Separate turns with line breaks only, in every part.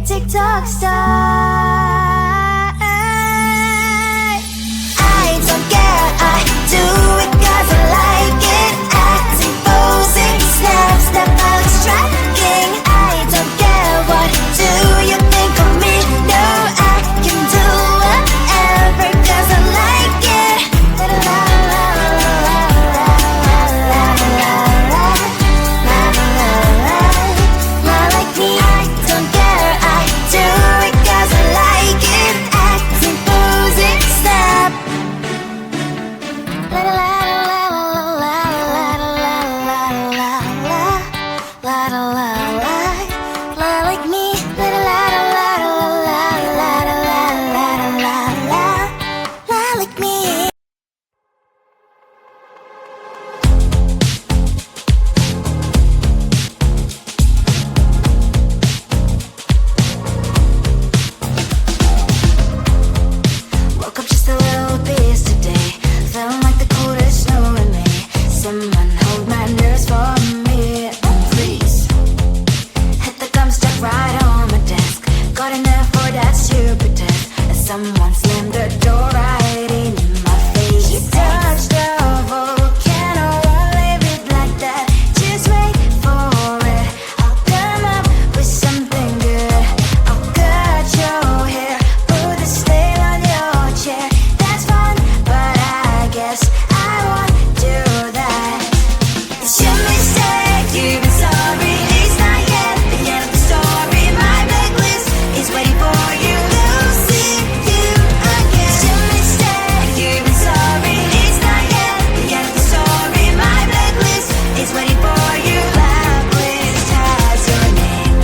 TikTok star. I don't care, I do it 'cause I like it. Acting, posing, snap, snap, I look striking. I don't care, what do you think of me? No, I can do whatever 'cause I like it. La la la la la la la la la la la. Like me, I don't care, I do it 'cause I like it. Acting, posing, snap. La la la la la la la la la la la la la la la la. Like me, la la la la la la la la la la la la like me. Woke up just a little pissed today. Felt like the coldest snow in me. Someone hold my nerves for me, please. Hit the gum stuck right on my desk. Got enough for that stupid test. And someone slammed the door right in my face. You touched the volcano, won't leave it like that. Just wait for it. I'll come up with something good. I'll cut your hair, put a snail on your chair. That's fun, but I guess I won't do that. It's your mistake, you've been sorry. It's not yet the end of the story. My blacklist is waiting for you. We'll see you again. It's your mistake, you've been sorry. It's not yet the end of the story. My blacklist is waiting for you. Blacklist has your name.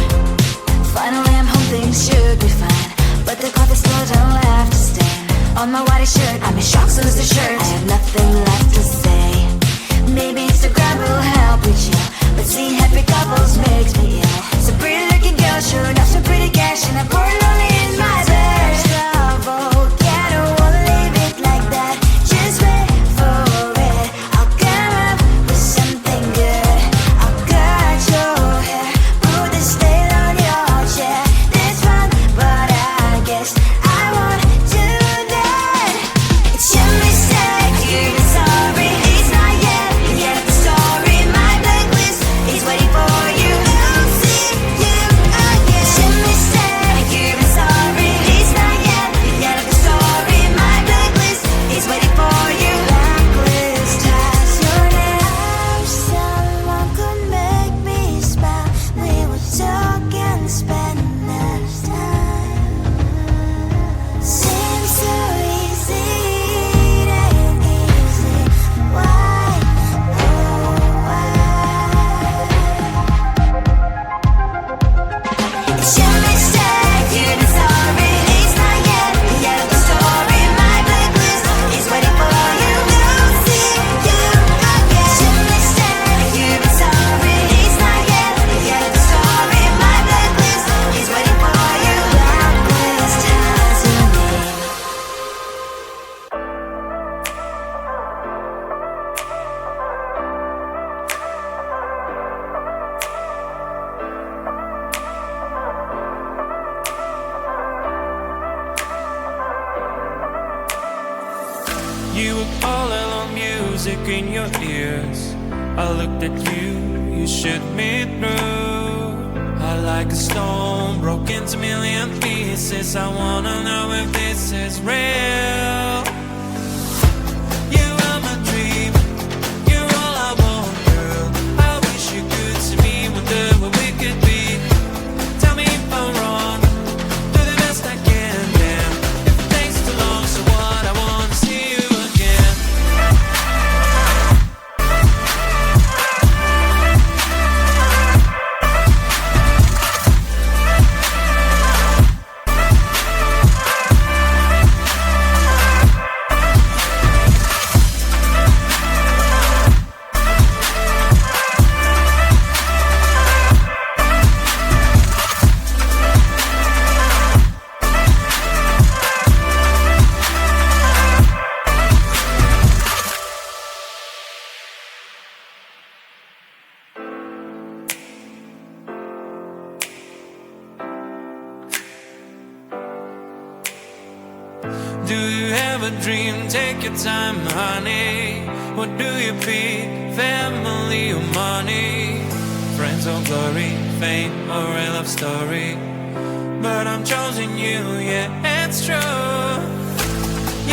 Finally I'm home, things should be fine, but the cloth is still don't have to stand. On my white shirt, I'm in shock, so is the shirt. I have nothing left to say. Maybe Instagram will help with you, but seeing happy couples makes me ill. So pretty looking girl, showing off some pretty cash, and I'm pouring lonely in my bed. Volcano, won't leave it like that. Just wait for it. I'll come up with something good. I'll cut your hair, put the snail on your chair. That's fun, but I guess I won't do that. It's your mistake, you've been sorry. It's not yet the end of the story. My blacklist is waiting for you. We'll see you again. It's your mistake, you've been sorry. It's not yet the end of the story. My blacklist is waiting for you. Blacklist has your name. Someone could make me smile. We would talk and spend less time. Seems so easy, it ain't easy. Why, oh why? It's your mistake, you've been sorry. It's not yet the end of the story. My blacklist is waiting for you. We'll see you again. It's your mistake, you've been sorry. It's not yet the end of the story. My blacklist is waiting for you. Blacklist has your name.
You were calling on music in your ears. I looked at you, you shook me through. I like a stone, broke into million pieces. I wanna know if this is real. You are my dream, you're all I want, girl. I wish you could see me, wonder what we could be. Tell me if I'm wrong, do the best I can, damn. If it takes too long, so what, I wanna see you again. a dream, take your time, honey. What do you pick, family or money? Friends or glory, fame or a love story? But I'm choosing you, yeah, it's true.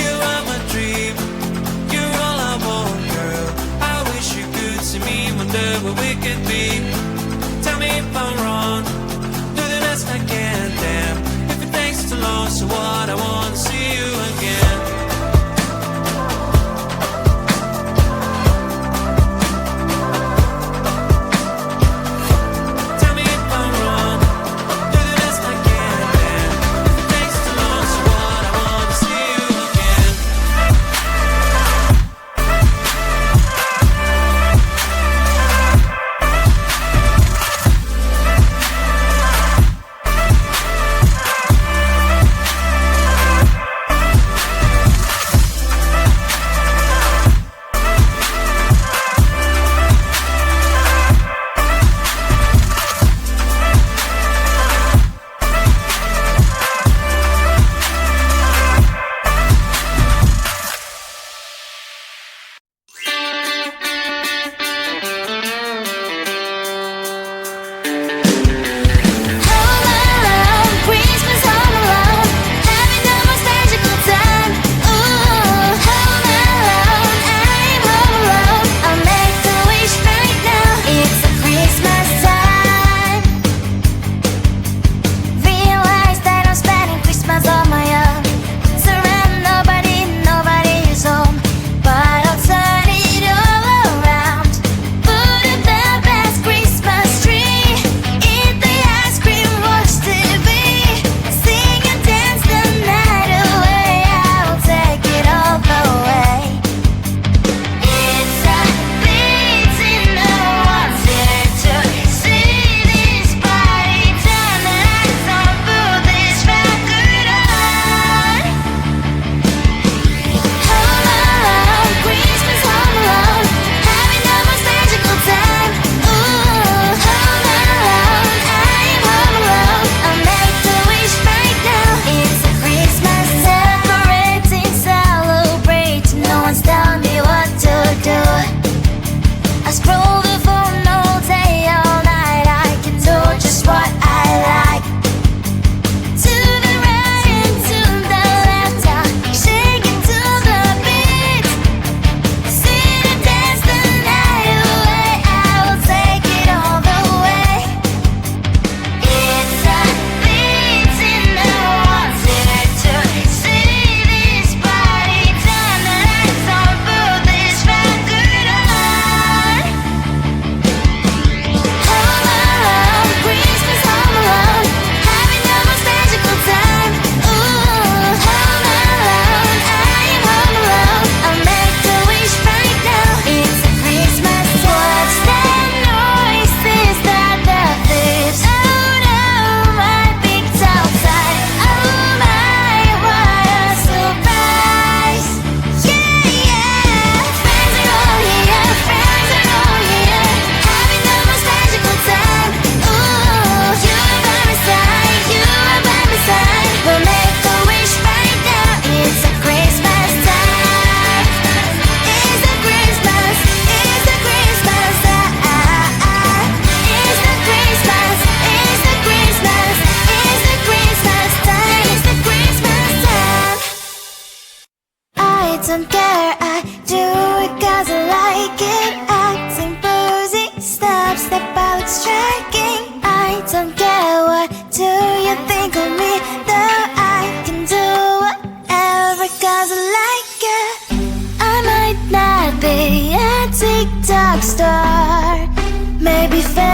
You are my dream, you're all I want, girl. I wish you could see me, wonder what we could be. Tell me if I'm wrong, do the best I can, damn. If it takes too long, so what, I wanna see you again.
don't care, I do it cause I like it. Acting boozy, step out like striking. I don't care, what do you think of me? Though I can do whatever cause I like it. I might not be a TikTok star, maybe famous